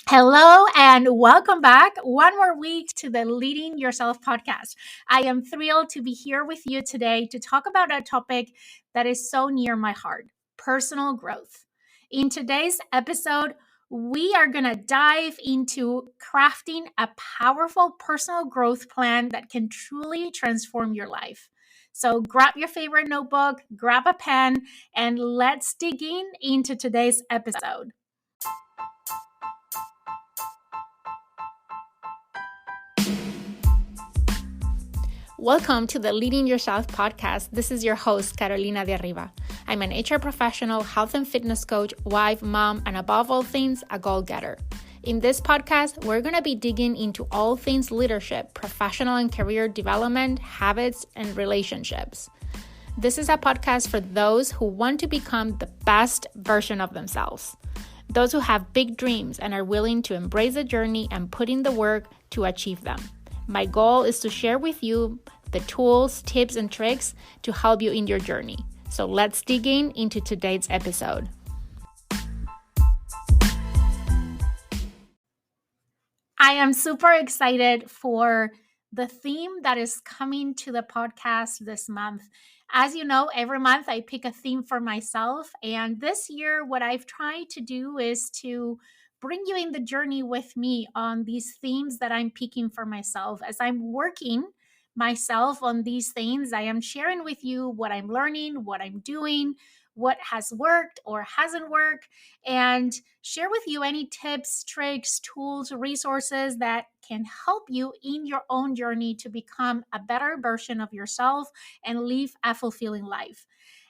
Hello and welcome back. One more week to the Leading Yourself podcast. I am thrilled to be here with you today to talk about a topic that is so near my heart: personal growth. In today's episode, we are going to dive into crafting a powerful personal growth plan that can truly transform your life. So grab your favorite notebook, grab a pen, and let's dig into today's episode. Welcome to the Leading Yourself podcast. This is your host, Carolina de Arriba. I'm an HR professional, health and fitness coach, wife, mom, and above all things, a goal-getter. In this podcast, we're going to be digging into all things leadership, professional and career development, habits, and relationships. This is a podcast for those who want to become the best version of themselves. Those who have big dreams and are willing to embrace the journey and put in the work to achieve them. My goal is to share with you the tools, tips, and tricks to help you in your journey. So let's dig into today's episode. I am super excited for the theme that is coming to the podcast this month. As you know, every month I pick a theme for myself. And this year, what I've tried to do is to bring you in the journey with me on these themes that I'm picking for myself. As I'm working myself on these things, I am sharing with you what I'm learning, what I'm doing, what has worked or hasn't worked, and share with you any tips, tricks, tools, resources that can help you in your own journey to become a better version of yourself and live a fulfilling life.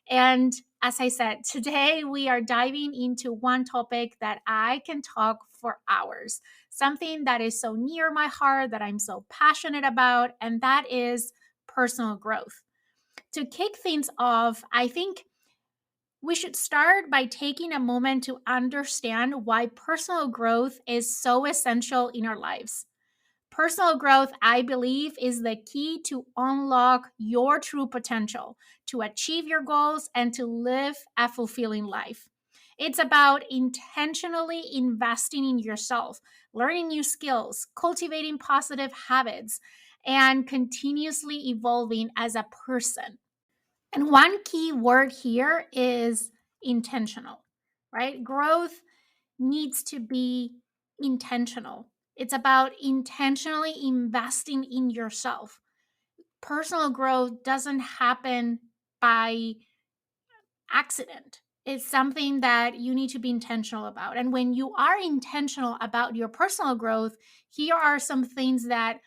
And as I said, today we are diving into one topic that I can talk for hours, something that is so near my heart, that I'm so passionate about, and that is personal growth. To kick things off, I think we should start by taking a moment to understand why personal growth is so essential in our lives. Personal growth, I believe, is the key to unlock your true potential, to achieve your goals, and to live a fulfilling life. It's about intentionally investing in yourself, learning new skills, cultivating positive habits, and continuously evolving as a person. And one key word here is intentional, right? Growth needs to be intentional. It's about intentionally investing in yourself. Personal growth doesn't happen by accident. It's something that you need to be intentional about. And when you are intentional about your personal growth, here are some things that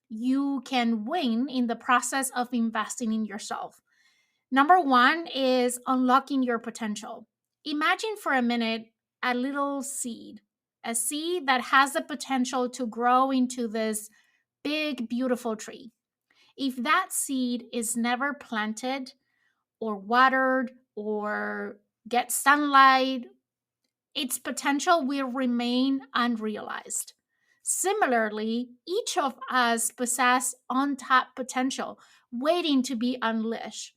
you can win in the process of investing in yourself. Number one is unlocking your potential. Imagine for a minute a little seed, a seed that has the potential to grow into this big, beautiful tree. If that seed is never planted or watered or get sunlight, its potential will remain unrealized. Similarly, each of us possess untapped potential waiting to be unleashed.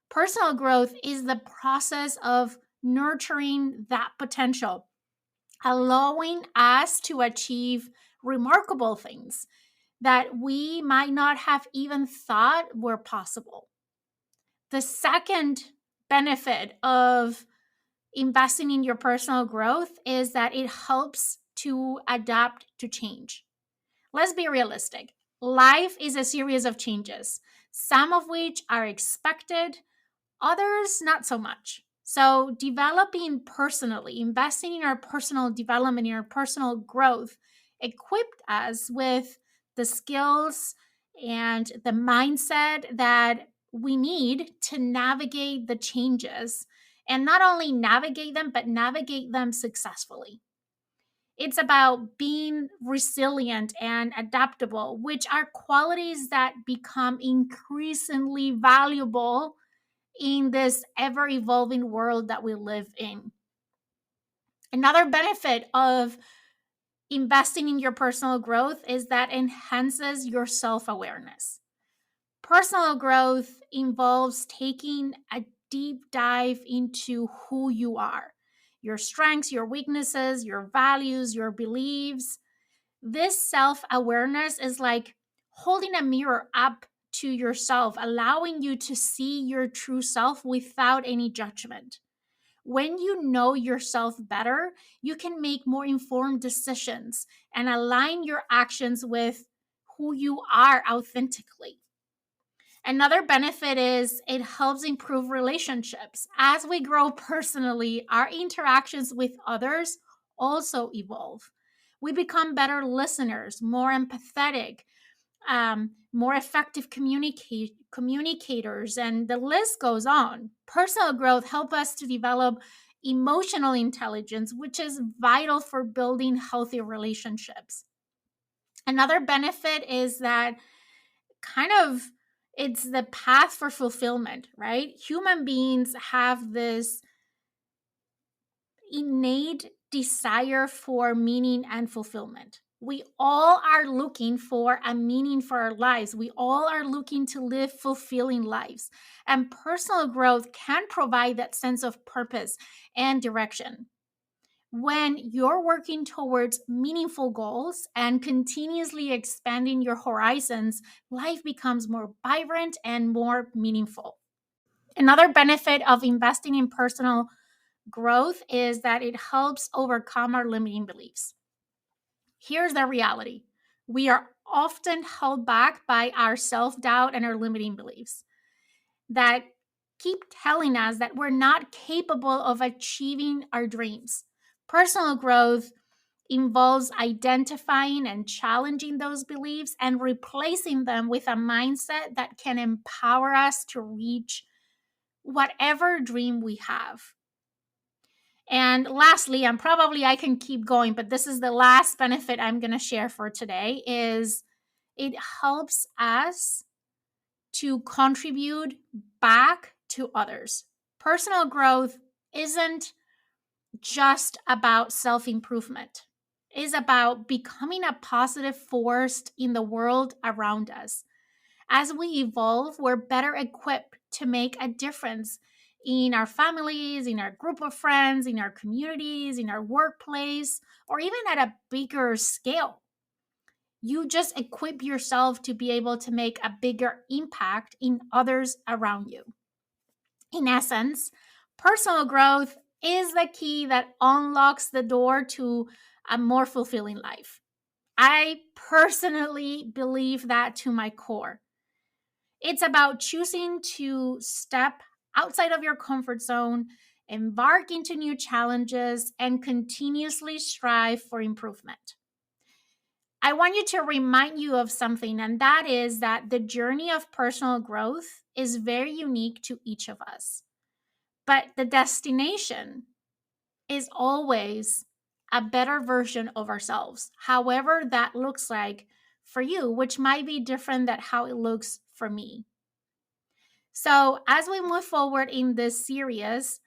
Personal growth is the process of nurturing that potential, allowing us to achieve remarkable things that we might not have even thought were possible. The second benefit of investing in your personal growth is that it helps to adapt to change. Let's be realistic. Life is a series of changes, some of which are expected, others not so much. So, developing personally, investing in our personal development, in our personal growth, equipped us with the skills and the mindset that we need to navigate the changes, and not only navigate them, but navigate them successfully. It's about being resilient and adaptable, which are qualities that become increasingly valuable in this ever evolving world that we live in. Another benefit of investing in your personal growth is that enhances your self awareness. Personal growth involves taking a deep dive into who you are. your strengths, your weaknesses, your values, your beliefs. This self awareness is like holding a mirror up to yourself, allowing you to see your true self without any judgment. When you know yourself better, you can make more informed decisions and align your actions with who you are authentically. Another benefit is it helps improve relationships. As we grow personally, our interactions with others also evolve. We become better listeners, more empathetic, more effective communicators, and the list goes on. Personal growth helps us to develop emotional intelligence, which is vital for building healthy relationships. Another benefit is that kind of it's the path for fulfillment, right? Human beings have this innate desire for meaning and fulfillment. We all are looking for a meaning for our lives. We all are looking to live fulfilling lives. And personal growth can provide that sense of purpose and direction. When you're working towards meaningful goals and continuously expanding your horizons, life becomes more vibrant and more meaningful. Another benefit of investing in personal growth is that it helps overcome our limiting beliefs. Here's the reality: we are often held back by our self doubt and our limiting beliefs that keep telling us that we're not capable of achieving our dreams. Personal growth involves identifying and challenging those beliefs and replacing them with a mindset that can empower us to reach whatever dream we have. And lastly, I can keep going, but this is the last benefit I'm going to share for today is it helps us to contribute back to others. Personal growth isn't just about self-improvement. It is about becoming a positive force in the world around us. As we evolve, we're better equipped to make a difference in our families, in our group of friends, in our communities, in our workplace, or even at a bigger scale. You just equip yourself to be able to make a bigger impact in others around you. In essence, personal growth is the key that unlocks the door to a more fulfilling life. I personally believe that to my core. It's about choosing to step outside of your comfort zone, embark into new challenges, and continuously strive for improvement. I want you to remind you of something, and that is that the journey of personal growth is very unique to each of us. But the destination is always a better version of ourselves, however that looks like for you, which might be different than how it looks for me. So, as we move forward in this series,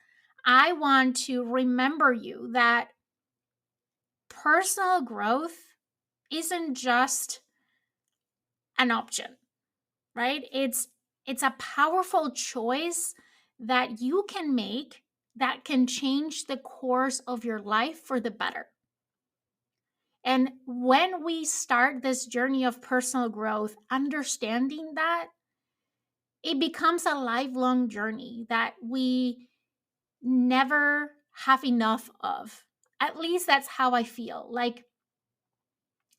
I want to remember you that personal growth isn't just an option, right? It's a powerful choice that you can make that can change the course of your life for the better. And when we start this journey of personal growth, understanding that it becomes a lifelong journey that we never have enough of. At least that's how I feel. Like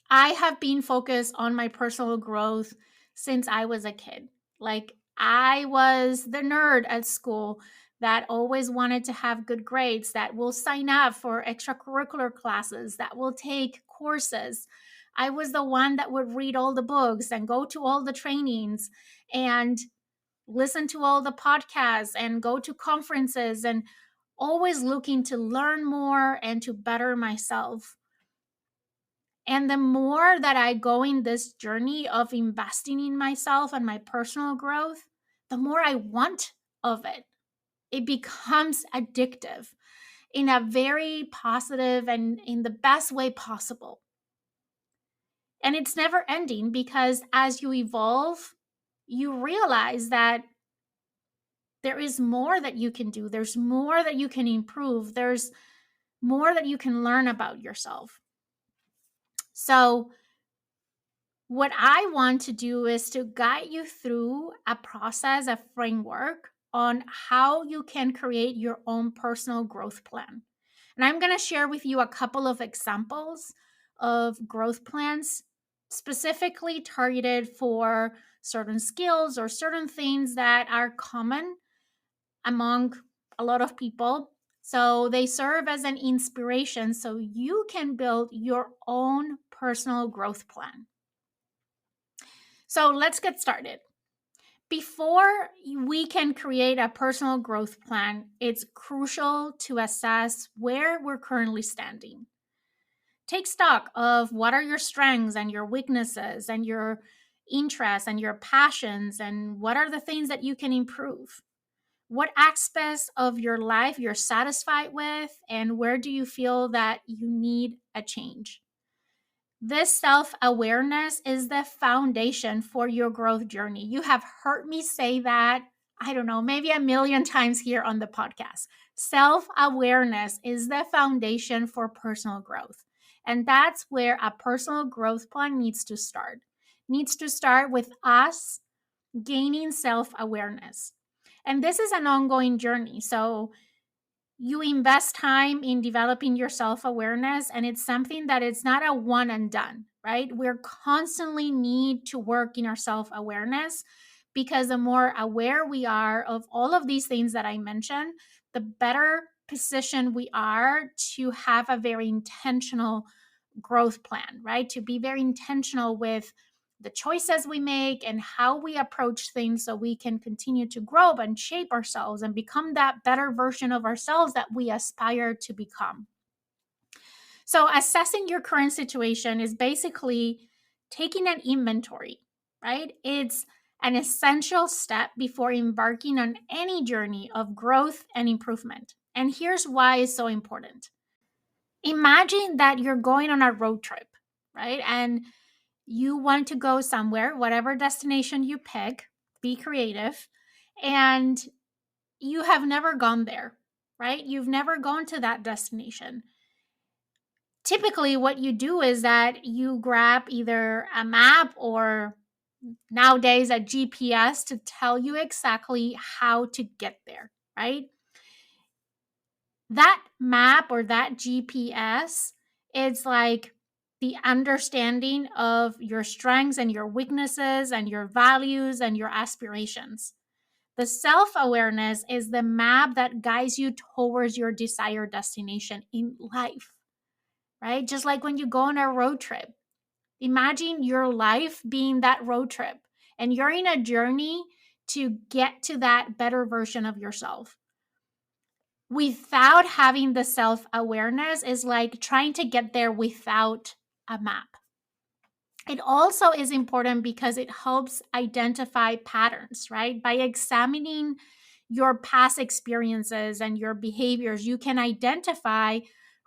I have been focused on my personal growth since I was a kid. Like I was the nerd at school that always wanted to have good grades, that will sign up for extracurricular classes, that will take courses. I was the one that would read all the books and go to all the trainings and listen to all the podcasts and go to conferences and always looking to learn more and to better myself. And the more that I go in this journey of investing in myself and my personal growth, the more I want of it. It becomes addictive in a very positive and in the best way possible. And it's never ending because as you evolve, you realize that there is more that you can do. There's more that you can improve. There's more that you can learn about yourself. So, what I want to do is to guide you through a process, a framework on how you can create your own personal growth plan. And I'm going to share with you a couple of examples of growth plans specifically targeted for certain skills or certain things that are common among a lot of people. So they serve as an inspiration so you can build your own personal growth plan. So let's get started. Before we can create a personal growth plan, it's crucial to assess where we're currently standing. Take stock of what are your strengths and your weaknesses and your interests and your passions, and what are the things that you can improve. What aspects of your life you're satisfied with, and where do you feel that you need a change? This self awareness is the foundation for your growth journey. You have heard me say that, I don't know, maybe a million times here on the podcast. Self awareness is the foundation for personal growth. And that's where a personal growth plan needs to start. Needs to start with us gaining self awareness. And this is an ongoing journey. So you invest time in developing your self-awareness, and it's something that it's not a one and done, right? We're constantly need to work in our self-awareness, because the more aware we are of all of these things that I mentioned, the better position we are to have a very intentional growth plan, right? To be very intentional with the choices we make and how we approach things so we can continue to grow and shape ourselves and become that better version of ourselves that we aspire to become. So, assessing your current situation is basically taking an inventory, right? It's an essential step before embarking on any journey of growth and improvement. And here's why it's so important. Imagine that you're going on a road trip, right? And you want to go somewhere, whatever destination you pick, be creative, and you have never gone there, right? You've never gone to that destination. Typically, what you do is that you grab either a map or nowadays a GPS to tell you exactly how to get there, right? That map or that GPS is like the understanding of your strengths and your weaknesses and your values and your aspirations. The self awareness is the map that guides you towards your desired destination in life, right? Just like when you go on a road trip, imagine your life being that road trip, and you're in a journey to get to that better version of yourself. Without having the self awareness is like trying to get there without a map. It also is important because it helps identify patterns, right? By examining your past experiences and your behaviors, you can identify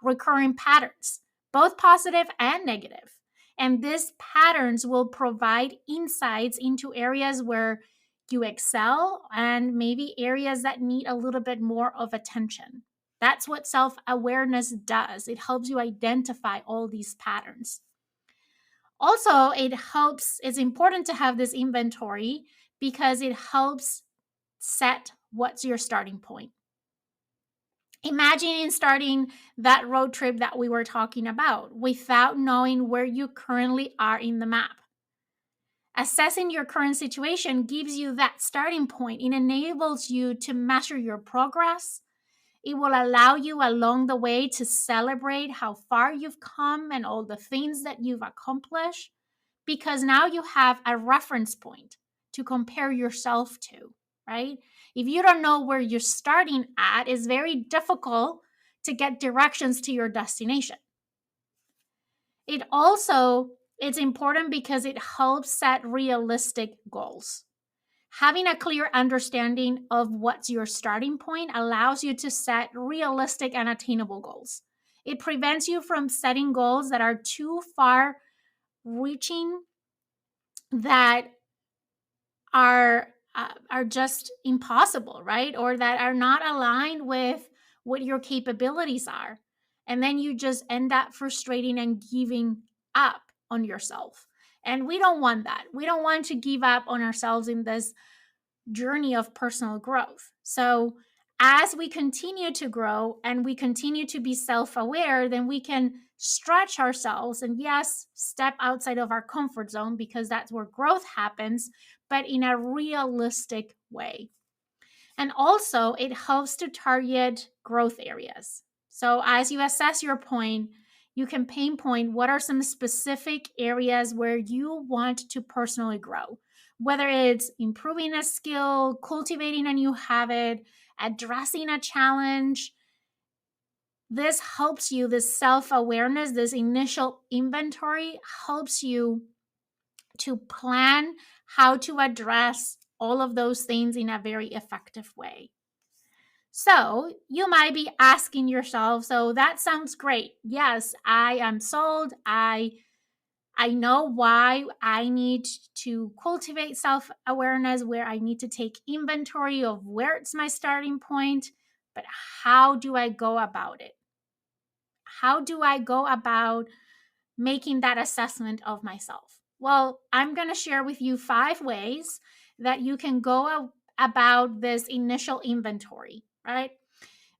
recurring patterns, both positive and negative. And these patterns will provide insights into areas where you excel and maybe areas that need a little bit more of attention. That's what self awareness does. It helps you identify all these patterns. Also, it's important to have this inventory because it helps set what's your starting point. Imagine starting that road trip that we were talking about without knowing where you currently are in the map. Assessing your current situation gives you that starting point. It enables you to measure your progress. It will allow you along the way to celebrate how far you've come and all the things that you've accomplished, because now you have a reference point to compare yourself to, right? If you don't know where you're starting at, it's very difficult to get directions to your destination. It's important because it helps set realistic goals. Having a clear understanding of what's your starting point allows you to set realistic and attainable goals. It prevents you from setting goals that are too far reaching, that are just impossible, right? Or that are not aligned with what your capabilities are. And then you just end up frustrating and giving up on yourself. And we don't want that. We don't want to give up on ourselves in this journey of personal growth. So, as we continue to grow and we continue to be self aware, then we can stretch ourselves and, yes, step outside of our comfort zone because that's where growth happens, but in a realistic way. And also, it helps to target growth areas. So, as you assess your point, you can pinpoint what are some specific areas where you want to personally grow, whether it's improving a skill, cultivating a new habit, addressing a challenge. This helps you, this self awareness, this initial inventory helps you to plan how to address all of those things in a very effective way. So you might be asking yourself, so that sounds great. Yes, I am sold. I know why I need to cultivate self-awareness, where I need to take inventory of where it's my starting point, but how do I go about it? How do I go about making that assessment of myself? Well, I'm going to share with you 5 ways that you can go about this initial inventory, right?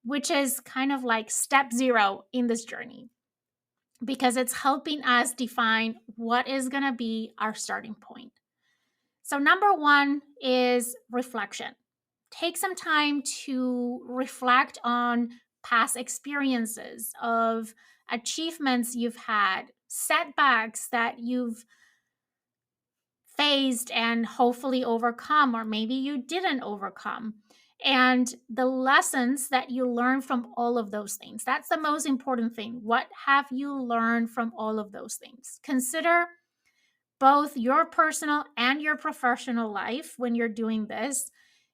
Which is kind of like step 0 in this journey because it's helping us define what is going to be our starting point. So, number 1 is reflection. Take some time to reflect on past experiences of achievements you've had, setbacks that you've faced and hopefully overcome, or maybe you didn't overcome, and the lessons that you learn from all of those things. That's the most important thing. What have you learned from all of those things? Consider both your personal and your professional life when you're doing this,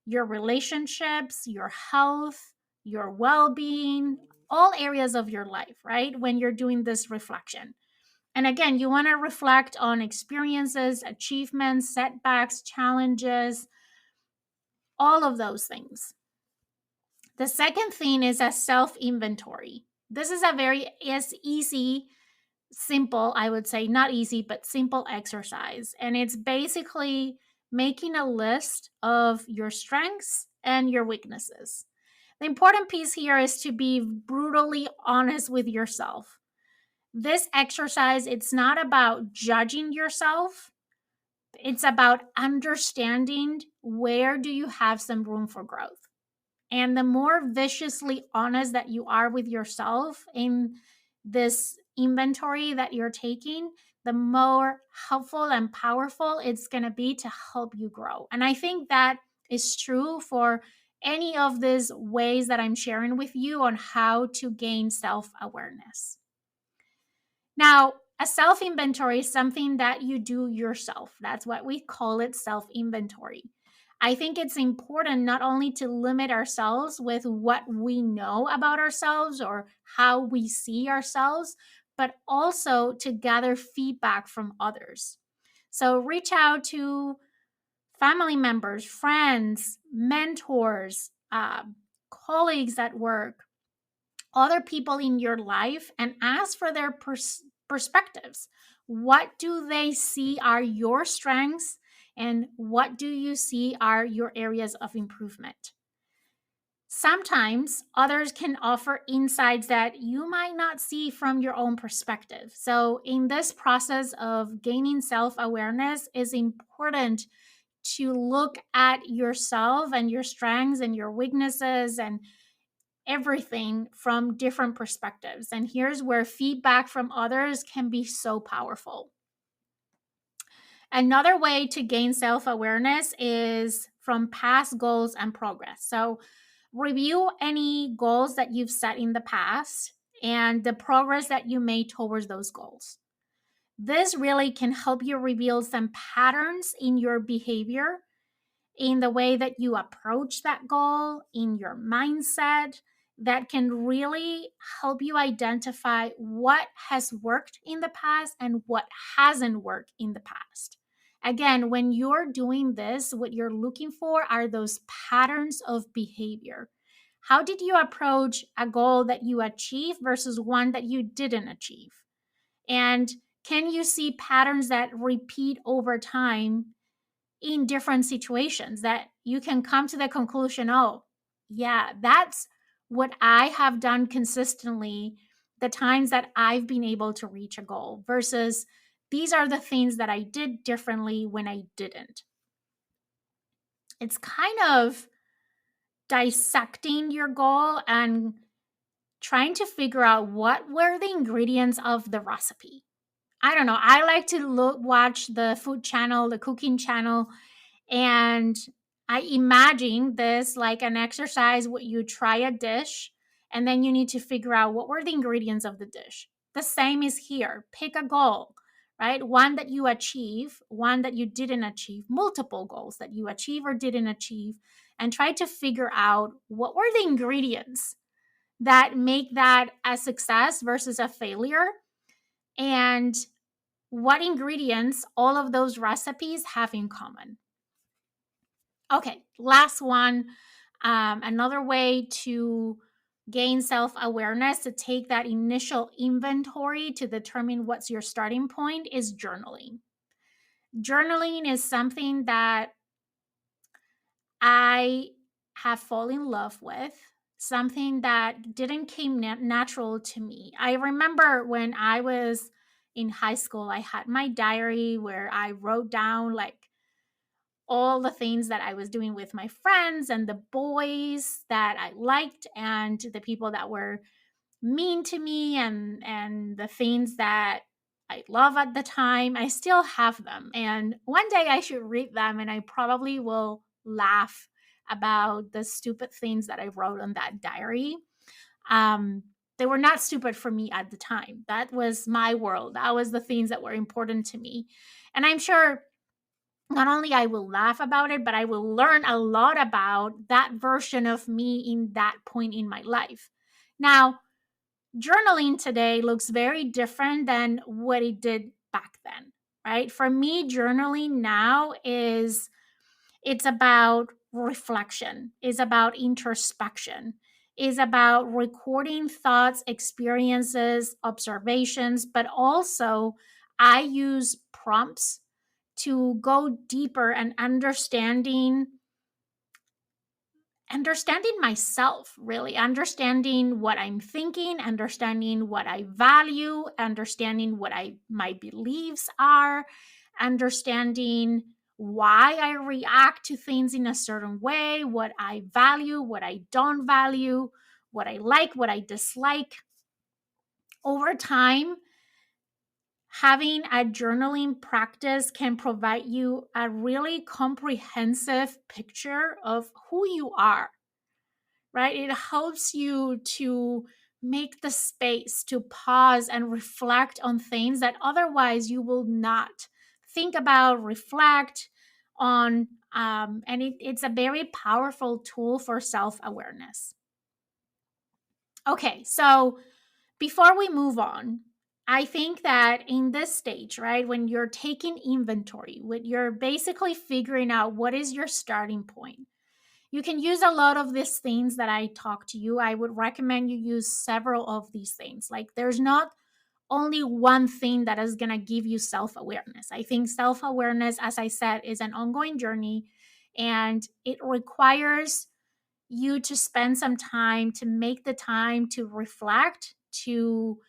your relationships, your health, your well being, all areas of your life, right? When you're doing this reflection. And again, you want to reflect on experiences, achievements, setbacks, challenges, all of those things. The second thing is a self inventory. This is a very easy, simple, I would say, not easy, but simple exercise. And it's basically making a list of your strengths and your weaknesses. The important piece here is to be brutally honest with yourself. This exercise, it's not about judging yourself. It's about understanding where do you have some room for growth. And the more viciously honest that you are with yourself in this inventory that you're taking, the more helpful and powerful it's going to be to help you grow. And I think that is true for any of these ways that I'm sharing with you on how to gain self-awareness. Now, a self inventory is something that you do yourself. That's what we call it, self inventory. I think it's important not only to limit ourselves with what we know about ourselves or how we see ourselves, but also to gather feedback from others. So reach out to family members, friends, mentors, colleagues at work, other people in your life, and ask for their perspectives. What do they see are your strengths, and what do you see are your areas of improvement? Sometimes others can offer insights that you might not see from your own perspective. So, in this process of gaining self awareness, it's important to look at yourself and your strengths and your weaknesses and everything from different perspectives. And here's where feedback from others can be so powerful. Another way to gain self awareness is from past goals and progress. So, review any goals that you've set in the past and the progress that you made towards those goals. This really can help you reveal some patterns in your behavior, in the way that you approach that goal, in your mindset, that can really help you identify what has worked in the past and what hasn't worked in the past. Again, when you're doing this, what you're looking for are those patterns of behavior. How did you approach a goal that you achieved versus one that you didn't achieve? And can you see patterns that repeat over time in different situations that you can come to the conclusion, oh, yeah, that's what I have done consistently the times that I've been able to reach a goal versus these are the things that I did differently when I didn't. It's kind of dissecting your goal and trying to figure out what were the ingredients of the recipe. I don't know. I like to watch the food channel, the cooking channel, and I imagine this like an exercise where you try a dish and then you need to figure out what were the ingredients of the dish. The same is here. Pick a goal, right? One that you achieve, one that you didn't achieve, multiple goals that you achieve or didn't achieve, and try to figure out what were the ingredients that make that a success versus a failure, and what ingredients all of those recipes have in common. Okay, last one. Another way to gain self awareness, to take that initial inventory to determine what's your starting point, is journaling. Journaling is something that I have fallen in love with, something that didn't come natural to me. I remember when I was in high school, I had my diary where I wrote down like all the things that I was doing with my friends and the boys that I liked and the people that were mean to me, and the things that I love at the time. I still have them. And one day I should read them and I probably will laugh about the stupid things that I wrote on that diary. Um they were not stupid for me at the time. That was my world. That was the things that were important to me. And I'm sure not only I will laugh about it, but I will learn a lot about that version of me in that point in my life. Now, journaling today looks very different than what it did back then, right? For me, journaling now it's about reflection, is about introspection, is about recording thoughts, experiences, observations, but also I use prompts to go deeper and understanding myself, really understanding what I'm thinking, understanding what I value, understanding what my beliefs are, understanding why I react to things in a certain way, what I value, what I don't value, what I like, what I dislike. Over time, having a journaling practice can provide you a really comprehensive picture of who you are, right? It helps you to make the space to pause and reflect on things that otherwise you will not think about, reflect on. And it's a very powerful tool for self awareness. Okay, so before we move on, I think that in this stage, right, when you're taking inventory, when you're basically figuring out what is your starting point, you can use a lot of these things that I talked to you. I would recommend you use several of these things. Like there's not only one thing that is going to give you self awareness. I think self awareness, as I said, is an ongoing journey and it requires you to spend some time to make the time to reflect, to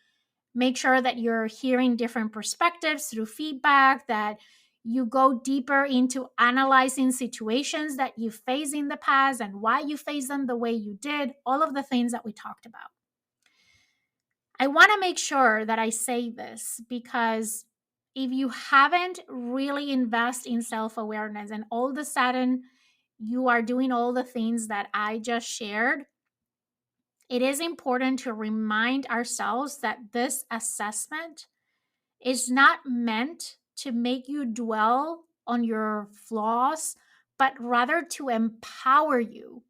make sure that you're hearing different perspectives through feedback, that you go deeper into analyzing situations that you faced in the past and why you faced them the way you did, all of the things that we talked about. I want to make sure that I say this because if you haven't really invested in self-awareness and all of a sudden you are doing all the things that I just shared, it is important to remind ourselves that this assessment is not meant to make you dwell on your flaws, but rather to empower you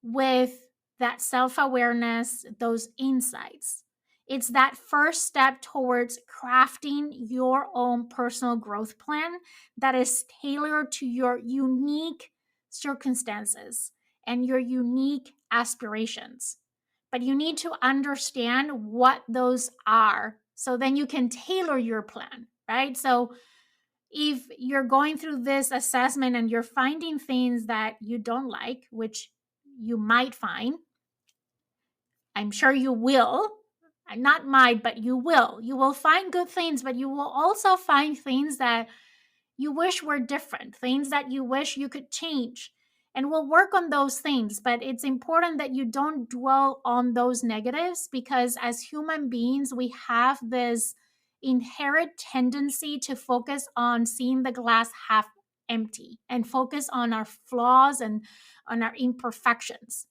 with that self awareness, those insights. It's that first step towards crafting your own personal growth plan that is tailored to your unique circumstances and your unique aspirations. But you need to understand what those are so then you can tailor your plan, right? So if you're going through this assessment and you're finding things that you don't like, which you might find, I'm sure you will, not might, but you will. You will find good things, but you will also find things that you wish were different, things that you wish you could change. And we'll work on those things, but it's important that you don't dwell on those negatives because as human beings, we have this inherent tendency to focus on seeing the glass half empty and focus on our flaws and on our imperfections.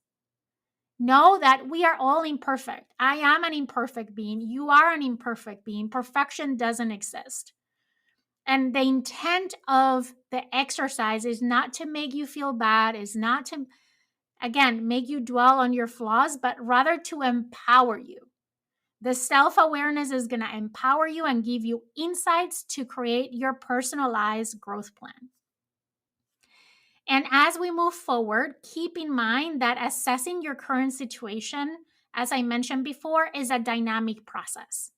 Know that we are all imperfect. I am an imperfect being. You are an imperfect being. Perfection doesn't exist. And the intent of the exercise is not to make you feel bad, is not to, again, make you dwell on your flaws, but rather to empower you. The self-awareness is going to empower you and give you insights to create your personalized growth plan. And as we move forward, keep in mind that assessing your current situation, as I mentioned before, is a dynamic process.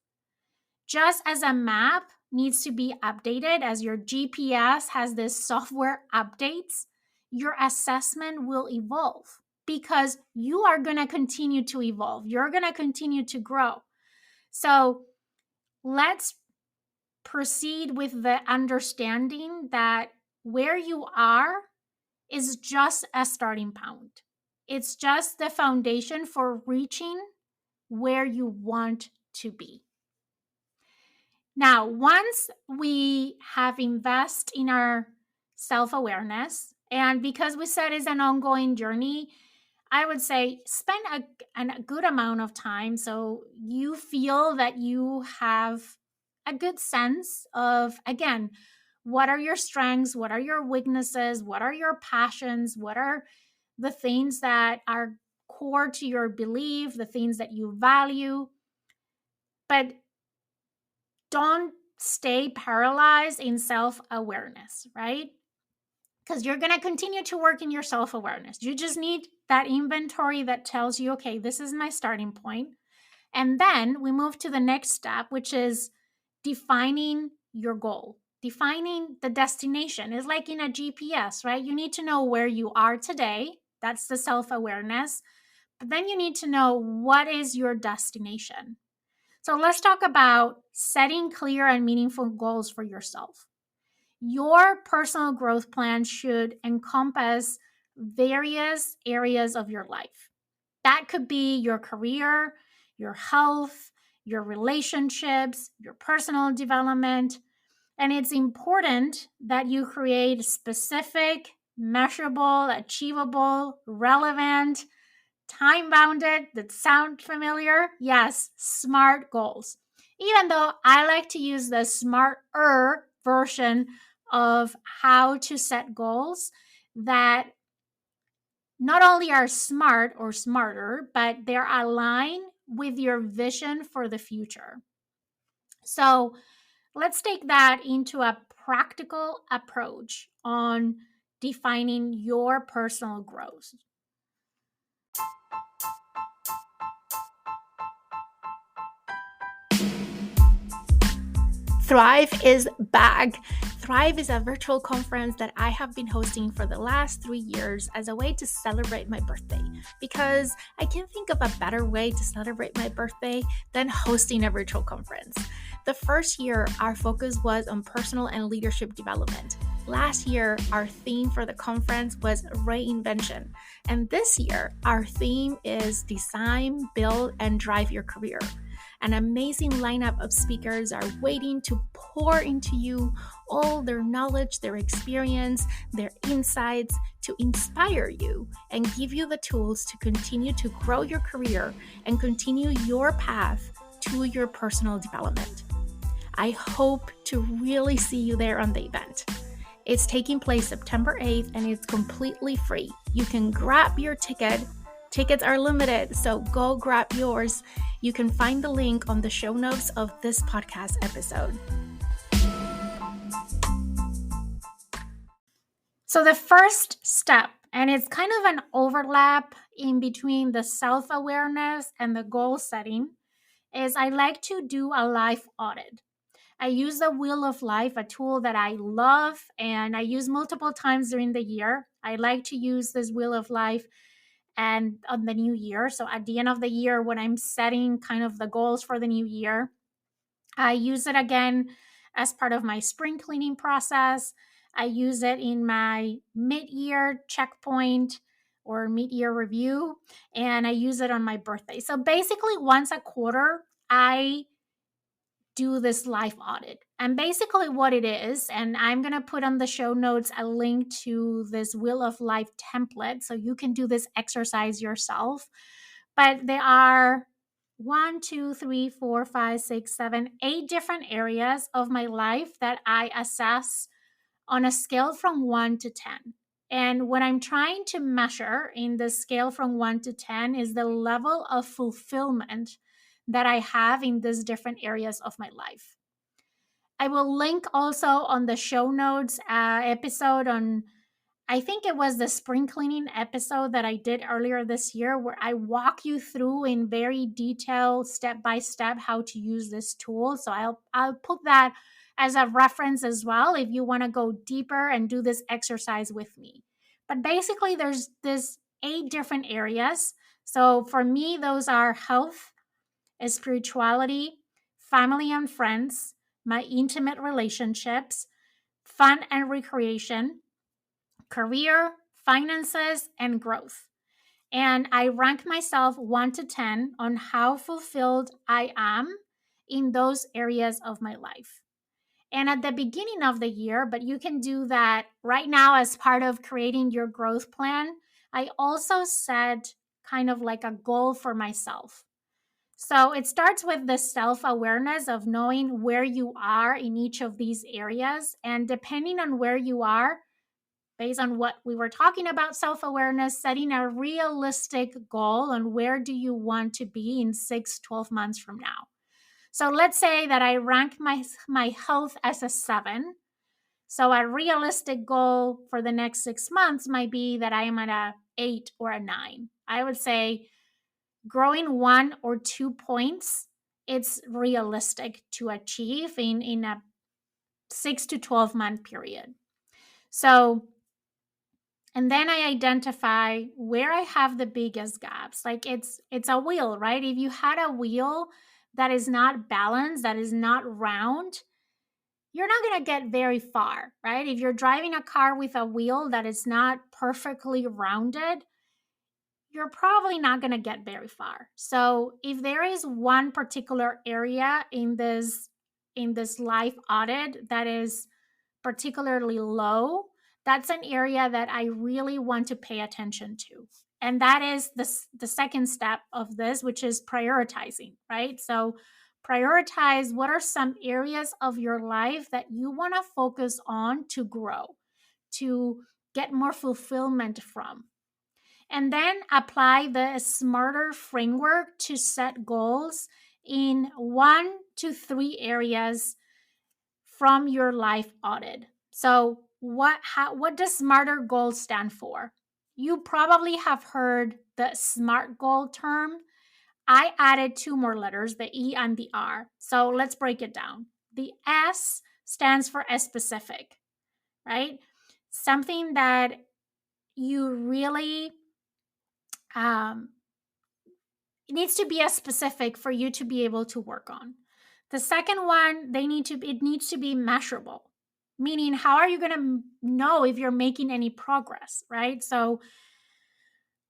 Just as a map needs to be updated, as your GPS has this software updates, your assessment will evolve because you are going to continue to evolve. You're going to continue to grow. So let's proceed with the understanding that where you are is just a starting point. It's just the foundation for reaching where you want to be. Now, once we have invested in our self-awareness, and because we said it's an ongoing journey, I would say spend a good amount of time so you feel that you have a good sense of, again, what are your strengths, what are your weaknesses, what are your passions, what are the things that are core to your belief, the things that you value. But don't stay paralyzed in self-awareness, right? Because you're going to continue to work in your self-awareness. You just need that inventory that tells you, okay, this is my starting point. And then we move to the next step, which is defining your goal, defining the destination. It's like in a GPS, right? You need to know where you are today. That's the self-awareness. But then you need to know what is your destination. So let's talk about setting clear and meaningful goals for yourself. Your personal growth plan should encompass various areas of your life. That could be your career, your health, your relationships, your personal development. And it's important that you create specific, measurable, achievable, relevant, time-bounded, that sound familiar? Yes, SMART goals. Even though I like to use the smarter version of how to set goals that not only are smart or smarter, but they're aligned with your vision for the future. So let's take that into a practical approach on defining your personal growth. Thrive is back. Thrive is a virtual conference that I have been hosting for the last 3 years as a way to celebrate my birthday, because I can't think of a better way to celebrate my birthday than hosting a virtual conference. The first year, our focus was on personal and leadership development. Last year, our theme for the conference was reinvention. And this year, our theme is design, build, and drive your career. An amazing lineup of speakers are waiting to pour into you all their knowledge, their experience, their insights to inspire you and give you the tools to continue to grow your career and continue your path to your personal development. I hope to really see you there on the event. It's taking place September 8th and it's completely free. You can grab your ticket. Tickets are limited, so go grab yours. You can find the link on the show notes of this podcast episode. So the first step And it's kind of an overlap in between the self-awareness and the goal setting is I like to do a life audit. I use the Wheel of Life, a tool that I love and I use multiple times during the year. I like to use this Wheel of Life and on the new year. So at the end of the year, when I'm setting kind of the goals for the new year, I use it again as part of my spring cleaning process. I use it in my mid year checkpoint or mid year review, and I use it on my birthday. So basically, once a quarter, I do this life audit. And basically, what it is, and I'm going to put on the show notes a link to this Wheel of Life template so you can do this exercise yourself. But there are 8 different areas of my life that I assess on a scale from 1 to 10. And what I'm trying to measure in the scale from 1 to 10 is the level of fulfillment that I have in these different areas of my life. I will link also on the show notes episode on, I think it was the spring cleaning episode that I did earlier this year, where I walk you through in very detailed step by step how to use this tool. So I'll put that as a reference as well if you want to go deeper and do this exercise with me. But basically, there's this 8 different areas. So for me, those are health, spirituality, family and friends, my intimate relationships, fun and recreation, career, finances, and growth. And I rank myself 1 to 10 on how fulfilled I am in those areas of my life. And at the beginning of the year, but you can do that right now as part of creating your growth plan, I also set kind of like a goal for myself. So it starts with the self awareness of knowing where you are in each of these areas. And depending on where you are, based on what we were talking about self awareness, setting a realistic goal on where do you want to be in 6, 12 months from now. So let's say that I rank my health as a 7. So a realistic goal for the next 6 months might be that I am at a 8 or a 9. I would say growing 1 or 2 points, it's realistic to achieve in a 6 to 12 month period. So, and then I identify where I have the biggest gaps. Like it's a wheel, right? If you had a wheel that is not balanced, that is not round, you're not going to get very far, right? If you're driving a car with a wheel that is not perfectly rounded, you're probably not going to get very far. So if there is one particular area in this life audit that is particularly low, that's an area that I really want to pay attention to. And that is the second step of this, which is prioritizing, right? So prioritize what are some areas of your life that you want to focus on to grow, to get more fulfillment from. And then apply the smarter framework to set goals in 1 to 3 areas from your life audit. So, what does smarter goals stand for? You probably have heard the SMART goal term. I added 2 more letters, the E and the R. So, let's break it down. The S stands for specific, right? Something that you really it needs to be as specific for you to be able to work on. The second one, it needs to be measurable, meaning how are you going to know if you're making any progress, right? So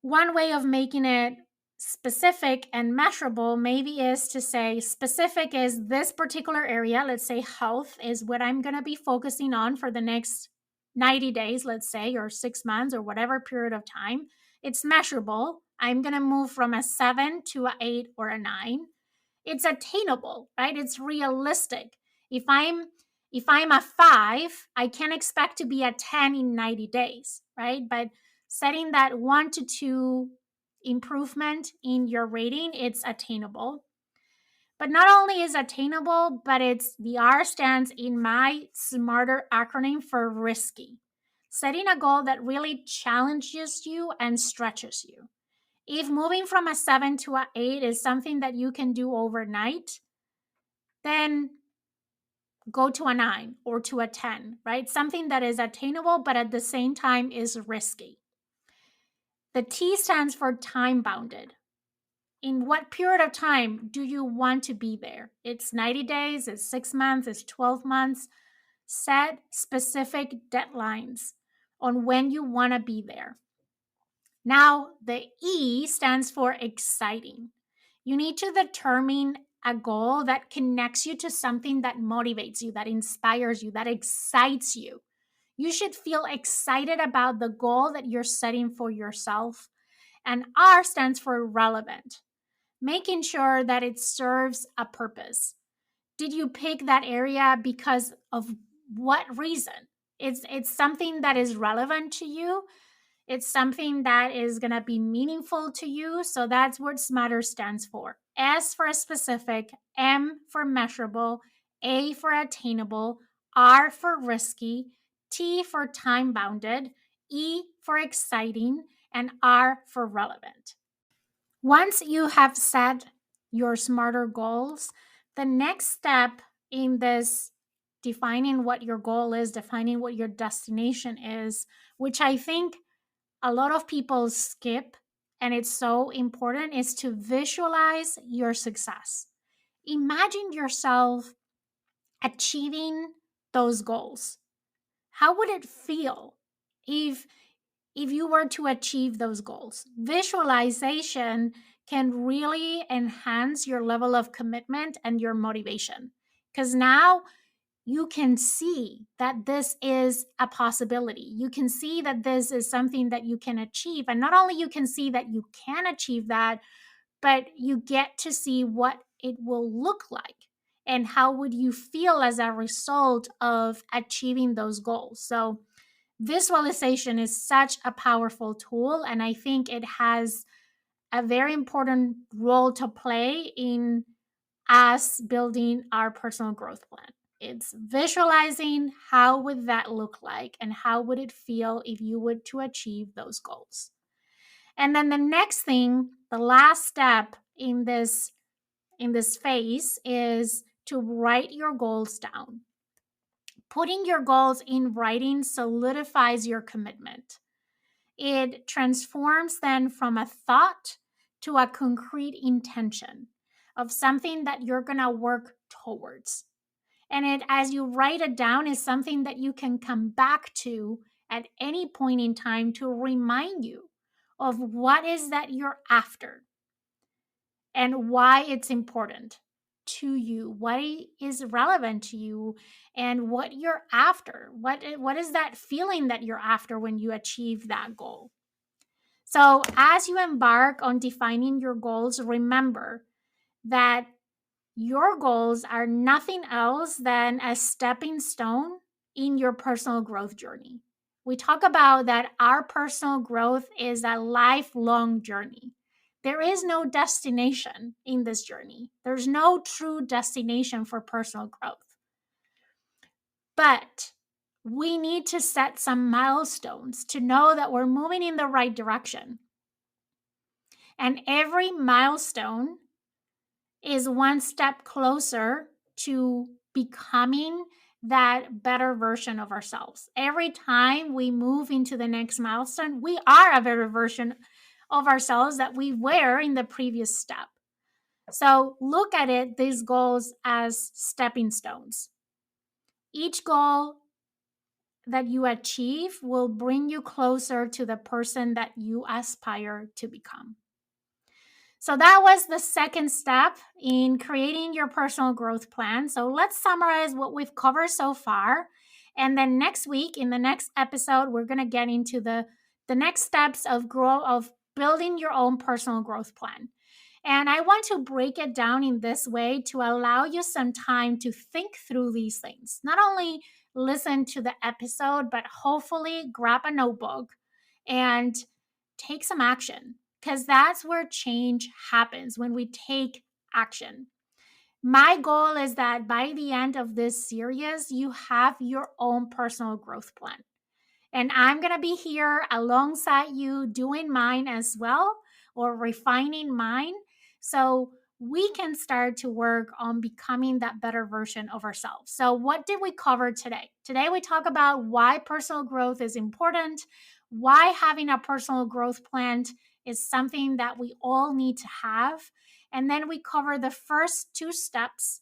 one way of making it specific and measurable maybe is to say specific is this particular area. Let's say health is what I'm going to be focusing on for the next 90 days, let's say, or 6 months or whatever period of time. It's measurable. I'm going to move from a 7 to a 8 or a 9. It's attainable, right? It's realistic. If I'm a 5, I can't expect to be a 10 in 90 days, right? But setting that 1 to 2 improvement in your rating, it's attainable. But not only is attainable, but it's the R stands in my smarter acronym for risky. Setting a goal that really challenges you and stretches you. If moving from a 7 to an 8 is something that you can do overnight, then go to a 9 or to a 10, right? Something that is attainable, but at the same time is risky. The T stands for time bounded. In what period of time do you want to be there? It's 90 days, it's 6 months, it's 12 months. Set specific deadlines on when you want to be there. Now, the E stands for exciting. You need to determine a goal that connects you to something that motivates you, that inspires you, that excites you. You should feel excited about the goal that you're setting for yourself. And R stands for relevant, making sure that it serves a purpose. Did you pick that area because of what reason? It's something that is relevant to you. It's something that is going to be meaningful to you. So that's what SMARTER stands for. S for specific, M for measurable, A for attainable, R for risky, T for time bounded, E for exciting, and R for relevant. Once you have set your SMARTER goals, the next step in this defining what your goal is, defining what your destination is, which I think a lot of people skip, and it's so important, is to visualize your success. Imagine yourself achieving those goals. How would it feel if you were to achieve those goals? Visualization can really enhance your level of commitment and your motivation, because now you can see that this is a possibility. You can see that this is something that you can achieve. And not only you can see that you can achieve that, but you get to see what it will look like and how would you feel as a result of achieving those goals. So visualization is such a powerful tool, and I think it has a very important role to play in us building our personal growth plan. It's visualizing how would that look like and how would it feel if you were to achieve those goals. And then the next thing, the last step in this phase is to write your goals down. Putting your goals in writing solidifies your commitment. It transforms then from a thought to a concrete intention of something that you're going to work towards. And it, as you write it down, is something that you can come back to at any point in time to remind you of what is that you're after and why it's important to you, what is relevant to you, and what you're after. What is that feeling that you're after when you achieve that goal? So as you embark on defining your goals, remember that your goals are nothing else than a stepping stone in your personal growth journey. We talk about that our personal growth is a lifelong journey. There is no destination in this journey. There's no true destination for personal growth. But we need to set some milestones to know that we're moving in the right direction. And every milestone is one step closer to becoming that better version of ourselves. Every time we move into the next milestone, we are a better version of ourselves that we were in the previous step. So look at it, these goals as stepping stones. Each goal that you achieve will bring you closer to the person that you aspire to become. So that was the second step in creating your personal growth plan. So let's summarize what we've covered so far. And then next week, in the next episode, we're going to get into the next steps of building your own personal growth plan. And I want to break it down in this way to allow you some time to think through these things. Not only listen to the episode, but hopefully grab a notebook and take some action, because that's where change happens, when we take action. My goal is that by the end of this series, you have your own personal growth plan. And I'm going to be here alongside you doing mine as well, or refining mine. So we can start to work on becoming that better version of ourselves. So, what did we cover today? Today, we talk about why personal growth is important, why having a personal growth plan is something that we all need to have. And then we cover the first two steps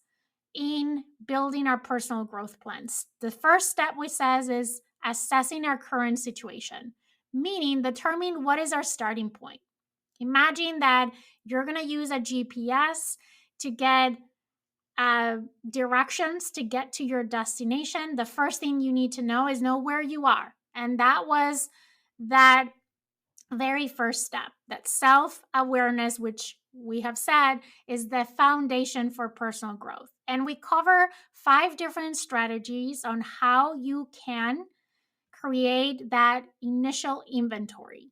in building our personal growth plans. The first step we says is assessing our current situation, meaning determine what is our starting point. Imagine that you're going to use a GPS to get directions to get to your destination. The first thing you need to know where you are. And that was that very first step, that self awareness, which we have said is the foundation for personal growth. And we cover 5 different strategies on how you can create that initial inventory.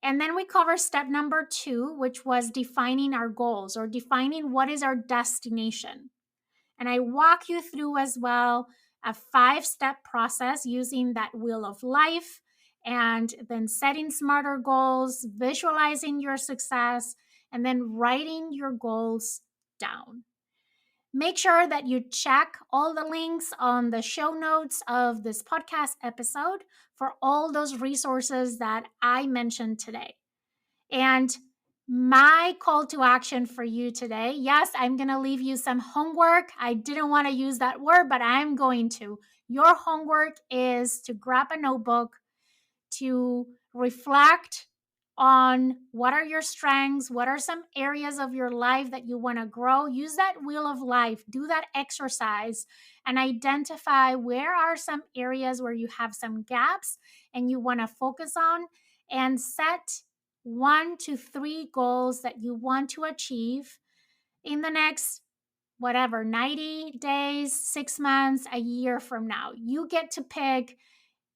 And then we cover step number 2, which was defining our goals or defining what is our destination. And I walk you through as well a 5-step process using that wheel of life, and then setting smarter goals, visualizing your success, and then writing your goals down. Make sure that you check all the links on the show notes of this podcast episode for all those resources that I mentioned today. And my call to action for you today, yes, I'm going to leave you some homework. I didn't want to use that word, but I'm going to. Your homework is to grab a notebook, to reflect on what are your strengths, what are some areas of your life that you want to grow. Use that wheel of life, do that exercise, and identify where are some areas where you have some gaps and you want to focus on, and set 1 to 3 goals that you want to achieve in the next whatever 90 days, 6 months, a year from now. You get to pick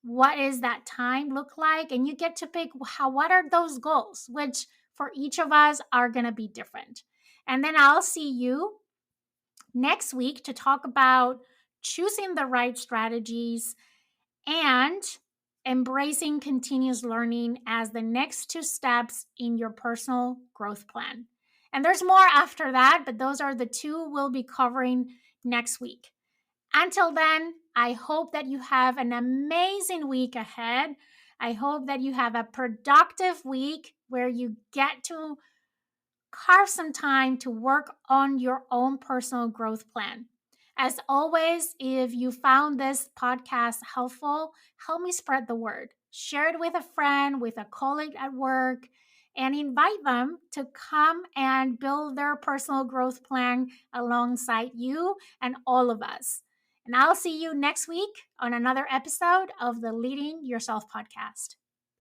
what is that time look like, and you get to pick what are those goals, which for each of us are going to be different. And then I'll see you next week to talk about choosing the right strategies and embracing continuous learning as the next 2 steps in your personal growth plan. And there's more after that, but those are the 2 we'll be covering next week. Until then, I hope that you have an amazing week ahead. I hope that you have a productive week where you get to carve some time to work on your own personal growth plan. As always, if you found this podcast helpful, help me spread the word. Share it with a friend, with a colleague at work, and invite them to come and build their personal growth plan alongside you and all of us. And I'll see you next week on another episode of the Leading Yourself podcast.